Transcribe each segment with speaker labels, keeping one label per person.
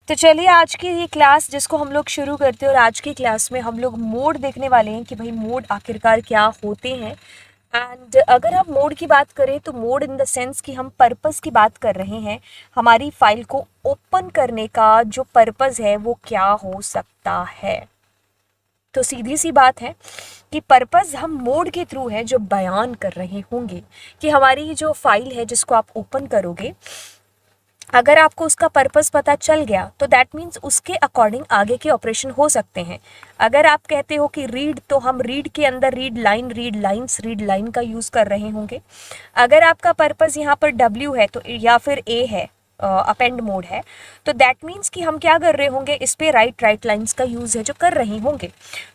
Speaker 1: तो चलिए आज की ये क्लास जिसको हम लोग शुरू करते हैं और आज की क्लास में हम लोग मोड देखने वाले हैं कि भाई मोड आखिरकार क्या होते हैं। एंड अगर हम मोड की बात करें तो मोड इन द सेंस कि हम पर्पस की बात कर रहे हैं, हमारी फाइल को ओपन करने का जो पर्पस है वो क्या हो सकता है। तो सीधी सी बात है कि पर्पस हम मोड के थ्रू है जो बयान कर रहे होंगे कि हमारी जो फाइल है जिसको आप ओपन करोगे, अगर आपको उसका पर्पस पता चल गया तो दैट मीन्स उसके अकॉर्डिंग आगे के ऑपरेशन हो सकते हैं। अगर आप कहते हो कि रीड, तो हम रीड के अंदर read line, read lines, read line का यूज़ कर रहे होंगे। अगर आपका पर्पस यहाँ पर W है तो या फिर A है, अपेंड मोड है, तो दैट मीन्स कि हम क्या कर रहे होंगे, इस पे राइट लाइंस का यूज़ है जो कर रहे होंगे।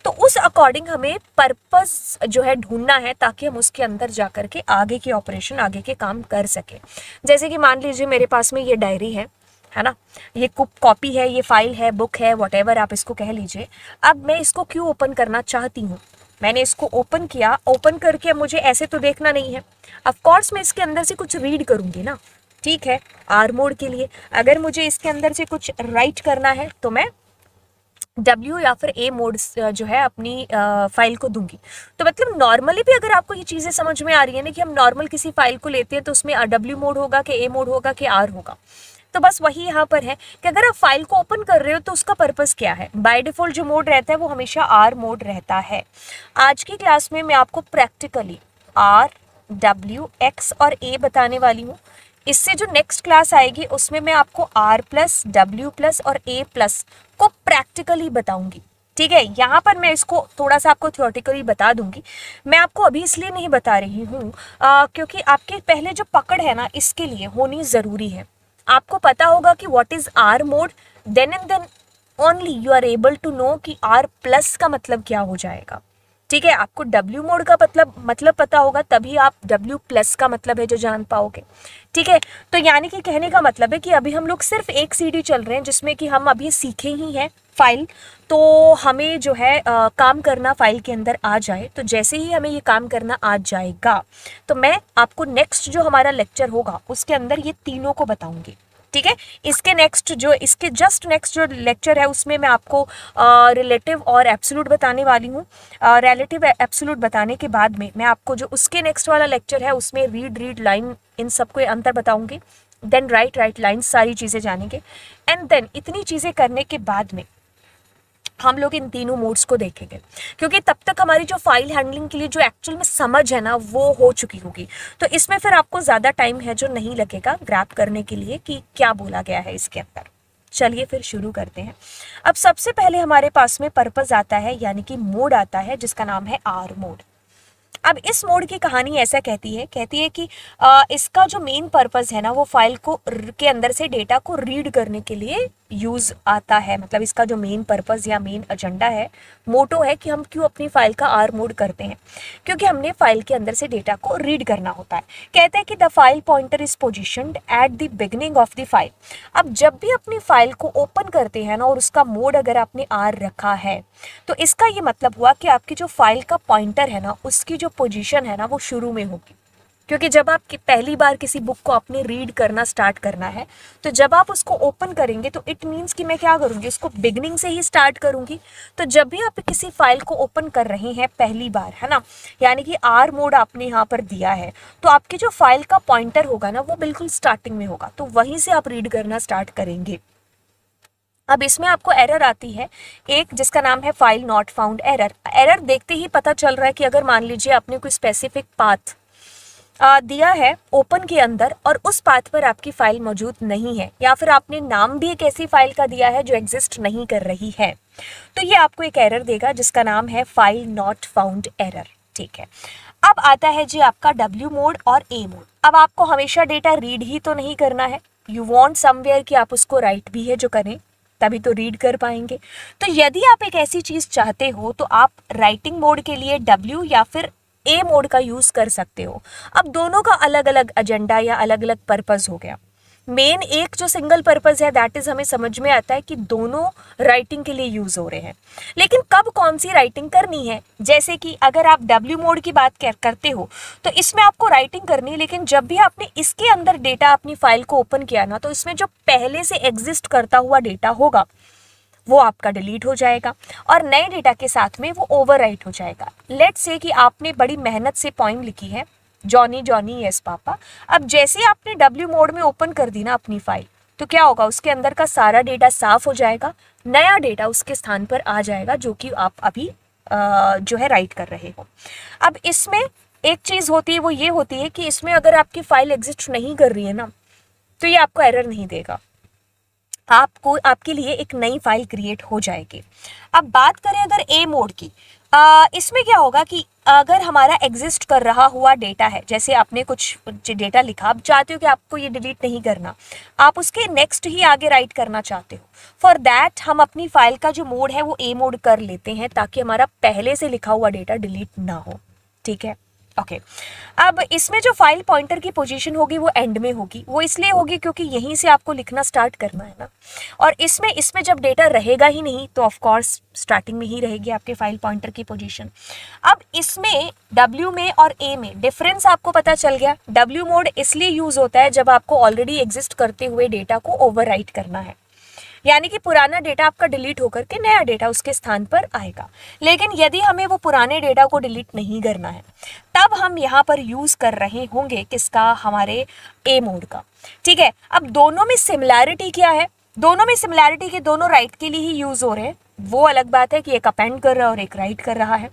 Speaker 1: तो उस अकॉर्डिंग हमें पर्पस जो है ढूंढना है ताकि हम उसके अंदर जा कर के आगे के ऑपरेशन, आगे के काम कर सके। जैसे कि मान लीजिए मेरे पास में ये डायरी है ना, ये कॉपी है, ये फाइल है, बुक है, वॉटेवर आप इसको कह लीजिए। अब मैं इसको क्यों ओपन करना चाहती हूँ, मैंने इसको ओपन किया, ओपन करके मुझे ऐसे तो देखना नहीं है, ऑफ कोर्स मैं इसके अंदर से कुछ रीड करूँगी ना। ठीक है, आर मोड के लिए अगर मुझे इसके अंदर से कुछ राइट करना है तो मैं W या फिर A मोड जो है अपनी फाइल को दूंगी। तो मतलब नॉर्मली भी अगर आपको ये चीज़ें समझ में आ रही है ना कि हम नॉर्मल किसी फाइल को लेते हैं तो उसमें W मोड होगा कि A मोड होगा कि R होगा, तो बस वही यहाँ पर है कि अगर आप फाइल को ओपन कर रहे हो तो उसका पर्पस क्या है। बाय डिफॉल्ट जो मोड रहता है वो हमेशा R मोड रहता है। आज की क्लास में मैं आपको प्रैक्टिकली R, W, X और A बताने वाली हूँ। इससे जो नेक्स्ट क्लास आएगी उसमें मैं आपको R प्लस, W प्लस और A प्लस को प्रैक्टिकली बताऊंगी। ठीक है, यहाँ पर मैं इसको थोड़ा सा आपको थ्योरेटिकली बता दूंगी। मैं आपको अभी इसलिए नहीं बता रही हूँ क्योंकि आपके पहले जो पकड़ है ना इसके लिए होनी ज़रूरी है। आपको पता होगा कि what is R mode, then and then only you are able to know कि R प्लस का मतलब क्या हो जाएगा। ठीक है, आपको W मोड का मतलब पता होगा तभी आप W प्लस का मतलब है जो जान पाओगे। ठीक है, तो यानी कि कहने का मतलब है कि अभी हम लोग सिर्फ एक सीडी चल रहे हैं जिसमें कि हम अभी सीखे ही हैं फाइल, तो हमें जो है काम करना फाइल के अंदर आ जाए। तो जैसे ही हमें ये काम करना आ जाएगा तो मैं आपको नेक्स्ट जो हमारा लेक्चर होगा उसके अंदर ये तीनों को बताऊंगी। ठीक है, इसके जस्ट नेक्स्ट जो लेक्चर है उसमें मैं आपको रिलेटिव और एब्सोल्यूट बताने वाली हूँ। रिलेटिव एब्सोल्यूट बताने के बाद में मैं आपको जो उसके नेक्स्ट वाला लेक्चर है उसमें रीड लाइन इन सबको अंतर बताऊंगी। देन राइट लाइन सारी चीज़ें जानेंगे एंड देन इतनी चीज़ें करने के बाद में हम लोग इन तीनों मोड्स को देखेंगे, क्योंकि तब तक हमारी जो फाइल हैंडलिंग के लिए जो एक्चुअल में समझ है ना वो हो चुकी होगी। तो इसमें फिर आपको ज़्यादा टाइम है जो नहीं लगेगा ग्रैब करने के लिए कि क्या बोला गया है इसके अंदर। चलिए फिर शुरू करते हैं। अब सबसे पहले हमारे पास में पर्पस आता है, यानी कि मोड आता है जिसका नाम है आर मोड। अब इस मोड की कहानी ऐसा कहती है कि इसका जो मेन पर्पस है ना वो फाइल को के अंदर से डेटा को रीड करने के लिए यूज आता है। मतलब इसका जो मेन पर्पस या मेन एजेंडा है, मोटो है कि हम क्यों अपनी फाइल का आर मोड करते हैं, क्योंकि हमने फाइल के अंदर से डेटा को रीड करना होता है। कहते हैं कि the file pointer is positioned at the beginning of the file. अब जब भी अपनी फाइल को ओपन करते हैं ना और उसका मोड अगर आपने आर रखा है तो इसका ये मतलब हुआ कि आपकी जो फाइल का पॉइंटर है ना उसकी जो पोजीशन है ना वो शुरू में होगी। क्योंकि जब आप पहली बार किसी बुक को अपने रीड करना स्टार्ट करना है तो जब आप उसको ओपन करेंगे तो इट मीन्स कि मैं क्या करूँगी, उसको बिगनिंग से ही स्टार्ट करूँगी। तो जब भी आप किसी फाइल को ओपन कर रहे हैं पहली बार, है ना, यानी कि आर मोड आपने यहाँ पर दिया है, तो आपकी जो फाइल का पॉइंटर होगा ना वो बिल्कुल स्टार्टिंग में होगा, तो वहीं से आप रीड करना स्टार्ट करेंगे। अब इसमें आपको एरर आती है एक जिसका नाम है फाइल नॉट फाउंड एरर देखते ही पता चल रहा है कि अगर मान लीजिए आपने कोई स्पेसिफिक पाथ दिया है ओपन के अंदर और उस पाथ पर आपकी फाइल मौजूद नहीं है, या फिर आपने नाम भी एक ऐसी फाइल का दिया है जो एग्जिस्ट नहीं कर रही है, तो ये आपको एक एरर देगा जिसका नाम है फाइल नॉट फाउंड एरर। ठीक है, अब आता है जी आपका W मोड और A मोड। अब आपको हमेशा डेटा रीड ही तो नहीं करना है, यू वांट समवेयर कि आप उसको राइट भी है जो करें, तभी तो रीड कर पाएंगे। तो यदि आप एक ऐसी चीज चाहते हो तो आप राइटिंग मोड के लिए W या फिर A मोड का यूज कर सकते हो। अब दोनों का अलग अलग एजेंडा या अलग अलग पर्पस हो गया। मेन एक जो सिंगल पर्पस है दैट इज हमें समझ में आता है कि दोनों राइटिंग के लिए यूज हो रहे हैं। लेकिन कब कौन सी राइटिंग करनी है, जैसे कि अगर आप डब्ल्यू मोड की बात करते हो तो इसमें आपको राइटिंग करनी है, लेकिन जब भी आपने इसके अंदर डेटा अपनी फाइल को ओपन किया ना, तो इसमें जो पहले से एग्जिस्ट करता हुआ डेटा होगा वो आपका डिलीट हो जाएगा और नए डेटा के साथ में वो ओवरराइट हो जाएगा। लेट्स से कि आपने बड़ी मेहनत से पोइम लिखी है, जॉनी जॉनी यस पापा। अब जैसे ही आपने डब्ल्यू मोड में ओपन कर दी ना अपनी फाइल, तो क्या होगा, उसके अंदर का सारा डेटा साफ हो जाएगा, नया डेटा उसके स्थान पर आ जाएगा जो कि आप अभी जो है राइट कर रहे हो। अब इसमें एक चीज़ होती है, वो ये होती है कि इसमें अगर आपकी फाइल एग्जिस्ट नहीं कर रही है ना, तो ये आपको एरर नहीं देगा, आपको आपके लिए एक नई फाइल क्रिएट हो जाएगी। अब बात करें अगर ए मोड की, इसमें क्या होगा कि अगर हमारा एग्जिस्ट कर रहा हुआ डेटा है, जैसे आपने कुछ डेटा लिखा, आप चाहते हो कि आपको ये डिलीट नहीं करना, आप उसके नेक्स्ट ही आगे राइट करना चाहते हो, फॉर दैट हम अपनी फाइल का जो मोड है वो ए मोड कर लेते हैं ताकि हमारा पहले से लिखा हुआ डेटा डिलीट ना हो। ठीक है, ओके। अब इसमें जो फाइल पॉइंटर की पोजीशन होगी वो एंड में होगी, वो इसलिए होगी क्योंकि यहीं से आपको लिखना स्टार्ट करना है ना। और इसमें जब डेटा रहेगा ही नहीं तो ऑफ कोर्स स्टार्टिंग में ही रहेगी आपके फाइल पॉइंटर की पोजीशन। अब इसमें डब्ल्यू में और ए में डिफरेंस आपको पता चल गया। डब्ल्यू मोड इसलिए यूज होता है जब आपको ऑलरेडी एग्जिस्ट करते हुए डेटा को ओवरराइट करना है, यानी कि पुराना डेटा आपका डिलीट होकर के नया डेटा उसके स्थान पर आएगा। लेकिन यदि हमें वो पुराने डेटा को डिलीट नहीं करना है, तब हम यहाँ पर यूज कर रहे होंगे किसका, हमारे ए मोड का। ठीक है, अब दोनों में सिमिलैरिटी क्या है, दोनों में सिमिलैरिटी के दोनों राइट के लिए ही यूज हो रहे हैं, वो अलग बात है कि एक अपेंड कर रहा है और एक राइट कर रहा है।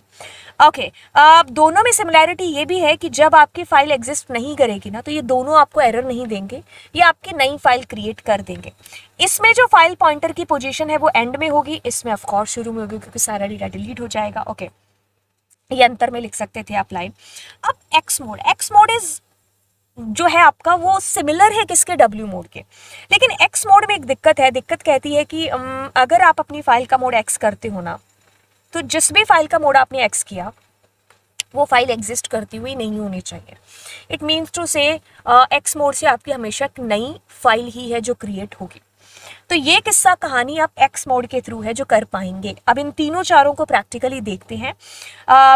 Speaker 1: ओके, अब दोनों में सिमिलैरिटी ये भी है कि जब आपकी फाइल एग्जिस्ट नहीं करेगी ना, तो ये दोनों आपको एरर नहीं देंगे, ये आपकी नई फाइल क्रिएट कर देंगे। इसमें जो फाइल पॉइंटर की पोजीशन है वो एंड में होगी, इसमें ऑफ कोर्स शुरू में होगी क्योंकि सारा डेटा डिलीट हो जाएगा। ओके, ये अंतर में लिख सकते थे आप लाइन। अब एक्स मोड इज जो है आपका वो सिमिलर है किसके, डब्ल्यू मोड के। लेकिन एक्स मोड में एक दिक्कत है, दिक्कत कहती है कि अगर आप अपनी फाइल का मोड एक्स करते हो ना, तो जिस भी फाइल का मोड आपने एक्स किया वो फाइल एग्जिस्ट करती हुई नहीं होनी चाहिए। इट मीन्स टू से एक्स मोड से आपकी हमेशा एक नई फाइल ही है जो क्रिएट होगी। तो ये किस्सा कहानी आप एक्स मोड के थ्रू है जो कर पाएंगे। अब इन तीनों चारों को प्रैक्टिकली देखते हैं,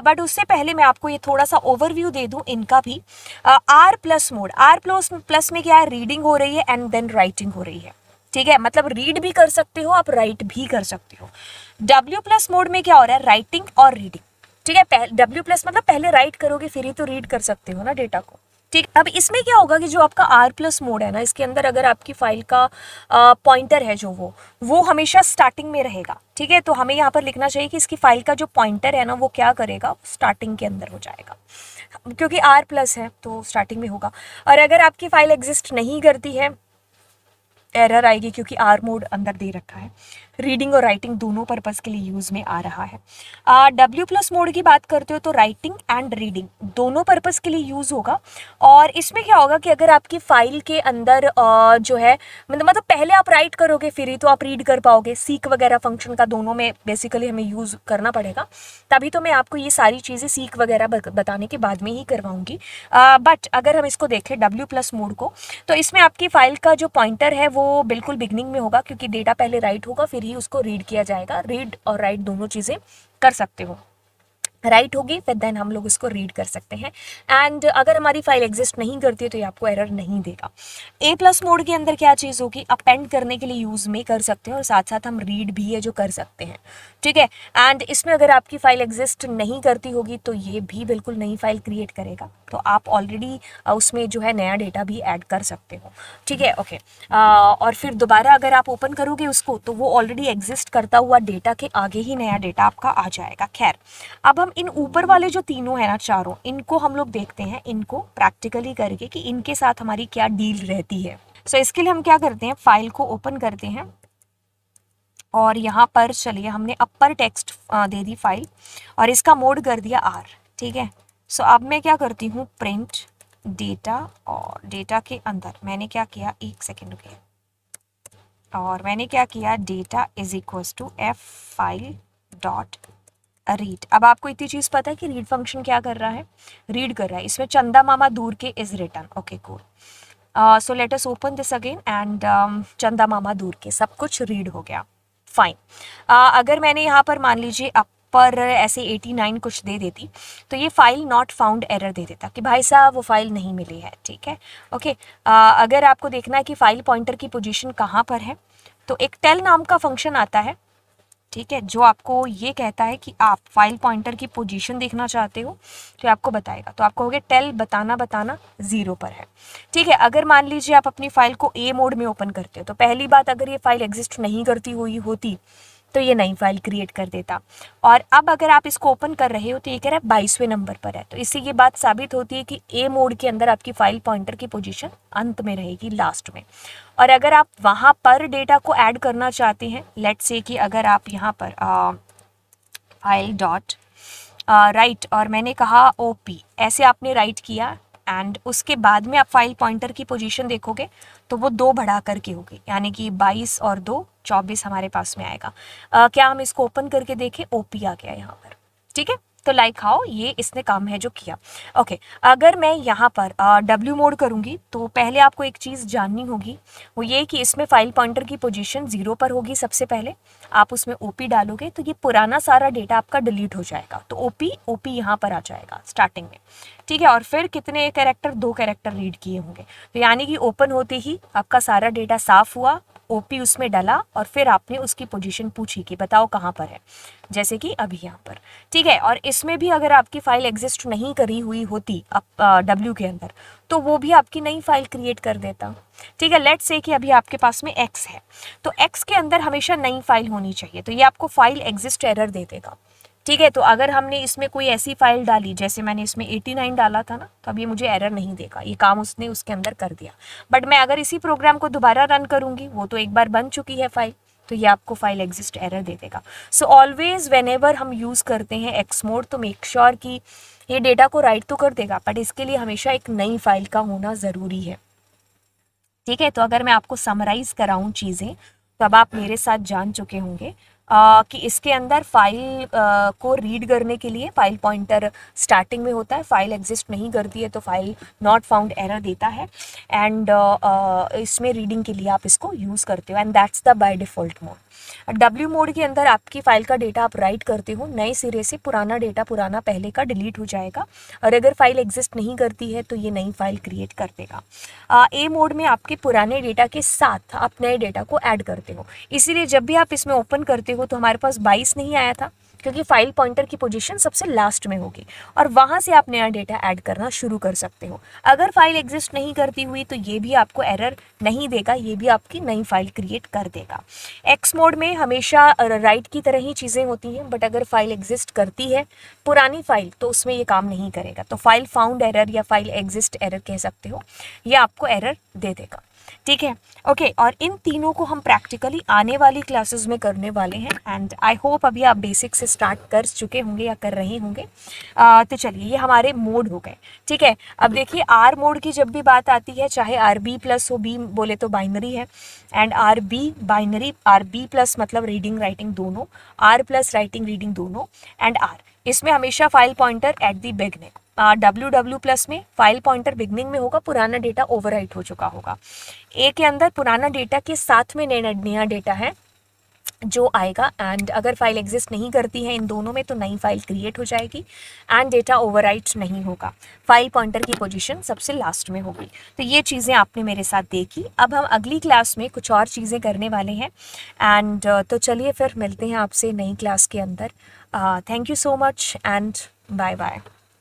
Speaker 1: बट उससे पहले मैं आपको ये थोड़ा सा ओवरव्यू दे दूं इनका भी। R plus mode, R plus में क्या है, रीडिंग हो रही है एंड देन राइटिंग हो रही है। ठीक है, मतलब रीड भी कर सकते हो आप, राइट भी कर सकते हो। डब्ल्यू प्लस मोड में क्या हो रहा है, राइटिंग और रीडिंग। ठीक है, डब्ल्यू प्लस मतलब पहले राइट करोगे फिर ही तो रीड कर सकते हो ना डेटा को। ठीक, अब इसमें क्या होगा कि जो आपका आर प्लस मोड है ना, इसके अंदर अगर आपकी फाइल का पॉइंटर है जो वो हमेशा स्टार्टिंग में रहेगा। ठीक है, तो हमें यहाँ पर लिखना चाहिए कि इसकी फाइल का जो पॉइंटर है ना वो क्या करेगा, स्टार्टिंग के अंदर हो जाएगा, क्योंकि आर प्लस है तो स्टार्टिंग में होगा। और अगर आपकी फाइल एग्जिस्ट नहीं करती है, एरर आएगी क्योंकि आर मोड अंदर दे रखा है। रीडिंग और राइटिंग दोनों पर्पस के लिए यूज में आ रहा है। डब्ल्यू प्लस मोड की बात करते हो तो राइटिंग एंड रीडिंग दोनों पर्पस के लिए यूज होगा। और इसमें क्या होगा कि अगर आपकी फाइल के अंदर जो है मतलब पहले आप राइट करोगे फिर ही तो आप रीड कर पाओगे। सीक वगैरह फंक्शन का दोनों में बेसिकली हमें यूज करना पड़ेगा, तभी तो मैं आपको ये सारी चीज़ें सीक वगैरह बताने के बाद में ही करवाऊंगी। बट अगर हम इसको देखें डब्ल्यू प्लस मोड को, तो इसमें आपकी फाइल का जो पॉइंटर है वो बिल्कुल बिगनिंग में होगा, क्योंकि डेटा पहले राइट होगा फिर ही उसको रीड किया जाएगा। रीड और राइट दोनों चीज़ें कर सकते हो, राइट होगी फिर देन हम लोग उसको रीड कर सकते हैं। एंड अगर हमारी फाइल एग्जिस्ट नहीं करती है तो ये आपको एरर नहीं देगा। ए प्लस मोड के अंदर क्या चीज़ होगी, अपेंड करने के लिए यूज़ में कर सकते हैं और साथ साथ हम रीड भी है जो कर सकते हैं। ठीक है, एंड इसमें अगर आपकी फाइल एग्जिस्ट नहीं करती होगी तो ये भी बिल्कुल नई फाइल क्रिएट करेगा, तो आप ऑलरेडी उसमें जो है नया डेटा भी ऐड कर सकते हो। ठीक है, ओके। और फिर दोबारा अगर आप ओपन करोगे उसको तो वो ऑलरेडी एग्जिस्ट करता हुआ डेटा के आगे ही नया डेटा आपका आ जाएगा। खैर, अब हम इन ऊपर वाले जो तीनों है ना, चारों, इनको हम लोग देखते हैं, इनको प्रैक्टिकली करके कि इनके साथ हमारी क्या डील रहती है। सो इसके लिए हम क्या करते हैं, फाइल को ओपन करते हैं और यहाँ पर चलिए हमने अपर टेक्स्ट दे दी फाइल और इसका मोड कर दिया आर। ठीक है, सो अब मैं क्या करती हूँ, प्रिंट डेटा, और डेटा के अंदर मैंने क्या किया, एक सेकेंड रुकिए, और मैंने क्या किया, data is equals to F file dot read. अब आपको इतनी चीज़ पता है कि रीड फंक्शन क्या कर रहा है, रीड कर रहा है। इसमें चंदा मामा दूर के is return. Okay cool. So let us open this again and चंदा मामा दूर के, सब कुछ रीड हो गया, फाइन। अगर मैंने यहाँ पर मान लीजिए पर ऐसे 89 कुछ दे देती तो ये फाइल नॉट फाउंड एरर दे देता कि भाई साहब वो फाइल नहीं मिली है, ठीक है, ओके। अगर आपको देखना है कि फाइल पॉइंटर की पोजीशन कहाँ पर है तो एक टेल नाम का फंक्शन आता है, ठीक है, जो आपको ये कहता है कि आप फाइल पॉइंटर की पोजीशन देखना चाहते हो तो आपको बताएगा, तो आपको होगा टेल बताना 0 पर है, ठीक है। अगर मान लीजिए आप अपनी फाइल को ए मोड में ओपन करते हो तो पहली बात, अगर ये फाइल एग्जिस्ट नहीं करती हुई होती तो ये नई फाइल क्रिएट कर देता, और अब अगर आप इसको ओपन कर रहे हो तो ये कह रहा है 22वें नंबर पर है, तो इससे ये बात साबित होती है कि ए मोड के अंदर आपकी फाइल पॉइंटर की पोजीशन अंत में रहेगी, लास्ट में। और अगर आप वहाँ पर डेटा को ऐड करना चाहते हैं, लेट्स से कि अगर आप यहाँ पर फाइल डॉट राइट और मैंने कहा ओपी, ऐसे आपने राइट किया एंड उसके बाद में आप फाइल पॉइंटर की पोजीशन देखोगे तो वो 2 बढ़ा करके होगी, यानी कि 22 और 2 24 हमारे पास में आएगा। क्या हम इसको ओपन करके देखें, ओपी आ गया यहाँ पर, ठीक है। तो लाइक हाउ ये इसने काम है जो किया, ओके। अगर मैं यहाँ पर डब्ल्यू मोड करूँगी तो पहले आपको एक चीज़ जाननी होगी, वो ये कि इसमें फाइल पॉइंटर की पोजीशन 0 पर होगी। सबसे पहले आप उसमें ओपी डालोगे तो ये पुराना सारा डेटा आपका डिलीट हो जाएगा, तो ओपी यहाँ पर आ जाएगा स्टार्टिंग में, ठीक है। और फिर कितने कैरेक्टर, 2 कैरेक्टर रीड किए होंगे, तो यानी कि ओपन होते ही आपका सारा डेटा साफ हुआ, ओपी उसमें डला और फिर आपने उसकी पोजीशन पूछी कि बताओ कहाँ पर है, जैसे कि अभी यहाँ पर, ठीक है। और इसमें भी अगर आपकी फाइल एग्जिस्ट नहीं करी हुई होती डब्ल्यू के अंदर तो वो भी आपकी नई फाइल क्रिएट कर देता, ठीक है। लेट्स से कि अभी आपके पास में एक्स है तो एक्स के अंदर हमेशा नई फाइल होनी चाहिए, तो ये आपको फाइल एग्जिस्ट एरर दे देगा, ठीक है। तो अगर हमने इसमें कोई ऐसी फाइल डाली, जैसे मैंने इसमें 89 डाला था ना, तो अब ये मुझे एरर नहीं देगा, ये काम उसने उसके अंदर कर दिया। बट मैं अगर इसी प्रोग्राम को दोबारा रन करूँगी, वो तो एक बार बन चुकी है फाइल, तो ये आपको फाइल एग्जिस्ट एरर दे देगा। सो ऑलवेज व्हेनेवर हम यूज़ करते हैं एक्स मोड तो मेक श्योर कि ये डेटा को राइट तो कर देगा, बट इसके लिए हमेशा एक नई फाइल का होना ज़रूरी है, ठीक है। तो अगर मैं आपको समराइज़ कराऊँ चीज़ें तो अब आप मेरे साथ जान चुके होंगे कि इसके अंदर फाइल को रीड करने के लिए फाइल पॉइंटर स्टार्टिंग में होता है, फाइल एग्जिस्ट नहीं करती है तो फाइल नॉट फाउंड एरर देता है, एंड इसमें रीडिंग के लिए आप इसको यूज़ करते हो, and that's the by default mode. W mode के अंदर आपकी फाइल का डेटा आप राइट करते हो, नए सिरे से पुराना डेटा पुराना पहले का डिलीट हो जाएगा, और अगर फाइल एग्जिस्ट नहीं करती है तो ये नई फाइल क्रिएट कर देगा। ए मोड में आपके पुराने डेटा के साथ आप नए डेटा को ऐड करते हो, इसीलिए जब भी आप इसमें ओपन करते हो तो हमारे पास 22 नहीं आया था क्योंकि फाइल पॉइंटर की पोजीशन सबसे लास्ट में होगी, और वहाँ से आप नया डेटा ऐड करना शुरू कर सकते हो। अगर फाइल एग्जिस्ट नहीं करती हुई तो ये भी आपको एरर नहीं देगा, ये भी आपकी नई फाइल क्रिएट कर देगा। एक्स मोड में हमेशा राइट की तरह ही चीज़ें होती हैं, बट अगर फाइल एग्जिस्ट करती है पुरानी फाइल तो उसमें ये काम नहीं करेगा, तो फाइल फाउंड एरर या फाइल एग्जिस्ट एरर कह सकते हो, ये आपको एरर दे देगा, ठीक है, ओके। और इन तीनों को हम प्रैक्टिकली आने वाली क्लासेस में करने वाले हैं, एंड आई होप अभी आप बेसिक से स्टार्ट कर चुके होंगे या कर रहे होंगे। तो चलिए, ये हमारे मोड हो गए, ठीक है। अब देखिए, आर मोड की जब भी बात आती है, चाहे आर बी प्लस हो, बी बोले तो बाइनरी है, and R B binary, R B plus मतलब रीडिंग राइटिंग दोनों, आर प्लस राइटिंग रीडिंग दोनों, एंड आर, इसमें हमेशा file pointer at the beginning. W plus में फाइल पॉइंटर बिगनिंग में होगा, पुराना डेटा ओवरराइट हो चुका होगा। ए के अंदर पुराना डेटा के साथ में नया डेटा है जो आएगा, एंड अगर फाइल एग्जिस्ट नहीं करती है इन दोनों में तो नई फाइल क्रिएट हो जाएगी एंड डेटा ओवरराइट नहीं होगा, फाइल पॉइंटर की पोजीशन सबसे लास्ट में होगी। तो ये चीज़ें आपने मेरे साथ देखी। अब हम अगली क्लास में कुछ और चीज़ें करने वाले हैं, एंड तो चलिए फिर मिलते हैं आपसे नई क्लास के अंदर। Thank you so much and bye bye.